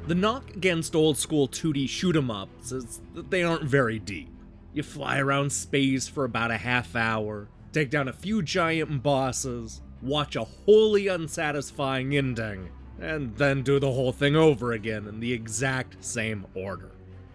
The knock against old school 2D shoot 'em ups is that they aren't very deep. You fly around space for about a half hour, take down a few giant bosses, watch a wholly unsatisfying ending, and then do the whole thing over again in the exact same order.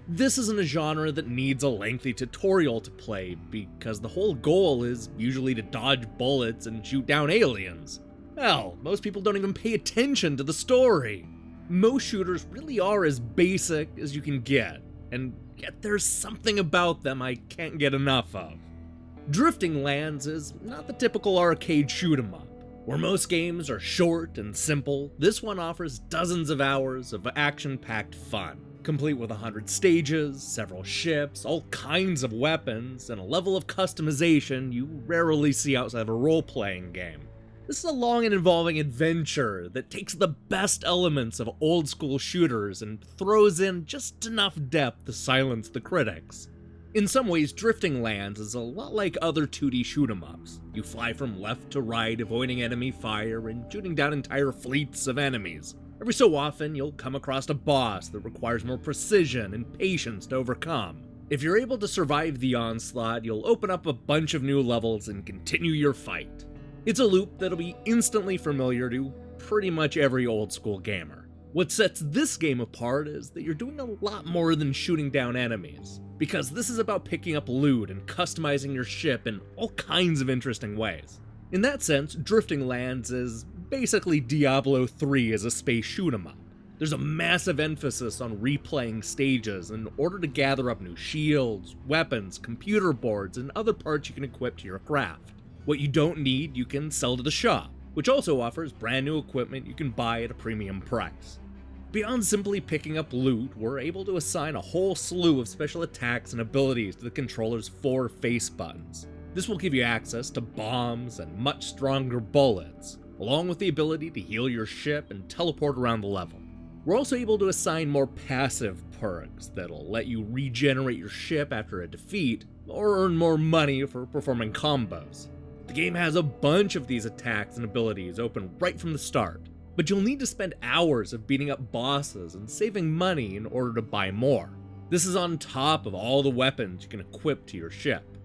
This isn't a genre that needs a lengthy tutorial to play, because the whole goal is usually to dodge bullets and shoot down aliens. Hell, most people don't even pay attention to the story. Most shooters really are as basic as you can get, and yet there's something about them I can't get enough of. Drifting Lands is not the typical arcade shoot 'em up. Where most games are short and simple, this one offers dozens of hours of action-packed fun, complete with 100 stages, several ships, all kinds of weapons, and a level of customization you rarely see outside of a role-playing game. This is a long and involving adventure that takes the best elements of old-school shooters and throws in just enough depth to silence the critics. In some ways, Drifting Lands is a lot like other 2D shoot 'em ups. You fly from left to right, avoiding enemy fire and shooting down entire fleets of enemies. Every so often, you'll come across a boss that requires more precision and patience to overcome. If you're able to survive the onslaught, you'll open up a bunch of new levels and continue your fight. It's a loop that'll be instantly familiar to pretty much every old school gamer. What sets this game apart is that you're doing a lot more than shooting down enemies, because this is about picking up loot and customizing your ship in all kinds of interesting ways. In that sense, Drifting Lands is basically Diablo 3 as a space shoot 'em up. There's a massive emphasis on replaying stages in order to gather up new shields, weapons, computer boards, and other parts you can equip to your craft. What you don't need, you can sell to the shop, which also offers brand new equipment you can buy at a premium price. Beyond simply picking up loot, we're able to assign a whole slew of special attacks and abilities to the controller's 4 face buttons. This will give you access to bombs and much stronger bullets, along with the ability to heal your ship and teleport around the level. We're also able to assign more passive perks that'll let you regenerate your ship after a defeat, or earn more money for performing combos. The game has a bunch of these attacks and abilities open right from the start, but you'll need to spend hours of beating up bosses and saving money in order to buy more. This is on top of all the weapons you can equip to your ship.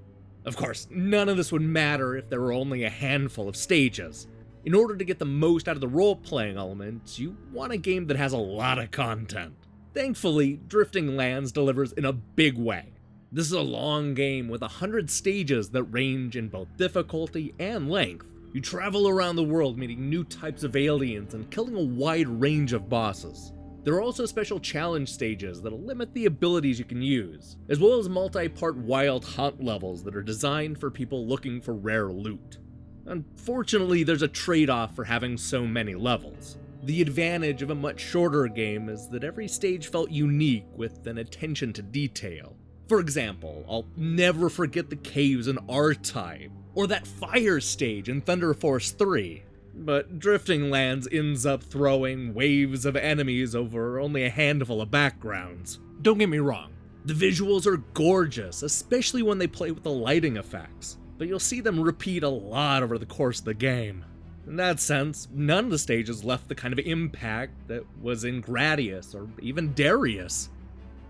Of course, none of this would matter if there were only a handful of stages. In order to get the most out of the role-playing elements, you want a game that has a lot of content. Thankfully, Drifting Lands delivers in a big way. This is a long game with 100 stages that range in both difficulty and length. You travel around the world meeting new types of aliens and killing a wide range of bosses. There are also special challenge stages that'll limit the abilities you can use, as well as multi-part wild hunt levels that are designed for people looking for rare loot. Unfortunately, there's a trade-off for having so many levels. The advantage of a much shorter game is that every stage felt unique with an attention to detail. For example, I'll never forget the caves in R-Type, or that fire stage in Thunder Force 3. But Drifting Lands ends up throwing waves of enemies over only a handful of backgrounds. Don't get me wrong, the visuals are gorgeous, especially when they play with the lighting effects, but you'll see them repeat a lot over the course of the game. In that sense, none of the stages left the kind of impact that was in Gradius or even Darius.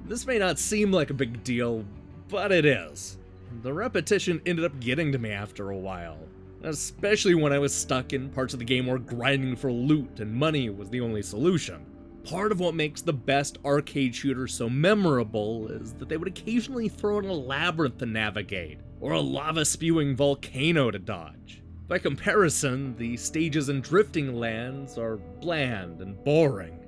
This may not seem like a big deal, but it is. The repetition ended up getting to me after a while, especially when I was stuck in parts of the game where grinding for loot and money was the only solution. Part of what makes the best arcade shooters so memorable is that they would occasionally throw in a labyrinth to navigate, or a lava-spewing volcano to dodge. By comparison, the stages in Drifting Lands are bland and boring.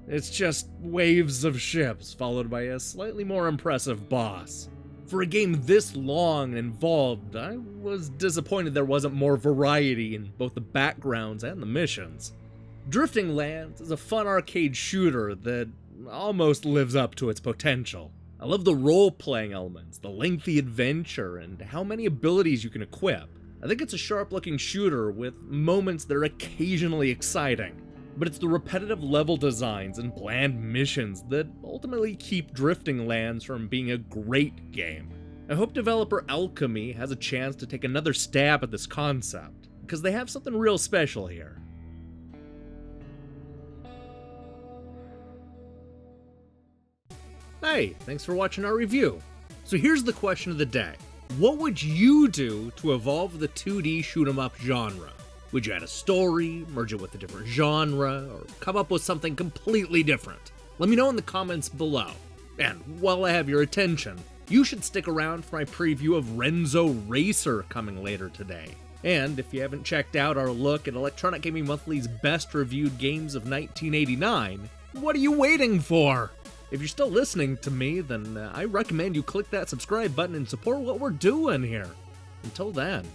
It's just waves of ships followed by a slightly more impressive boss. For a game this long and involved, I was disappointed there wasn't more variety in both the backgrounds and the missions. Drifting Lands is a fun arcade shooter that almost lives up to its potential. I love the role-playing elements, the lengthy adventure, and how many abilities you can equip. I think it's a sharp-looking shooter with moments that are occasionally exciting. But it's the repetitive level designs and bland missions that ultimately keep Drifting Lands from being a great game. I hope developer Alkemi has a chance to take another stab at this concept, because they have something real special here. Hey, thanks for watching our review. So here's the question of the day. What would you do to evolve the 2D shoot-'em-up genre? Would you add a story, merge it with a different genre, or come up with something completely different? Let me know in the comments below. And while I have your attention, you should stick around for my preview of Renzo Racer coming later today. And if you haven't checked out our look at Electronic Gaming Monthly's best reviewed games of 1989, what are you waiting for? If you're still listening to me, then I recommend you click that subscribe button and support what we're doing here. Until then.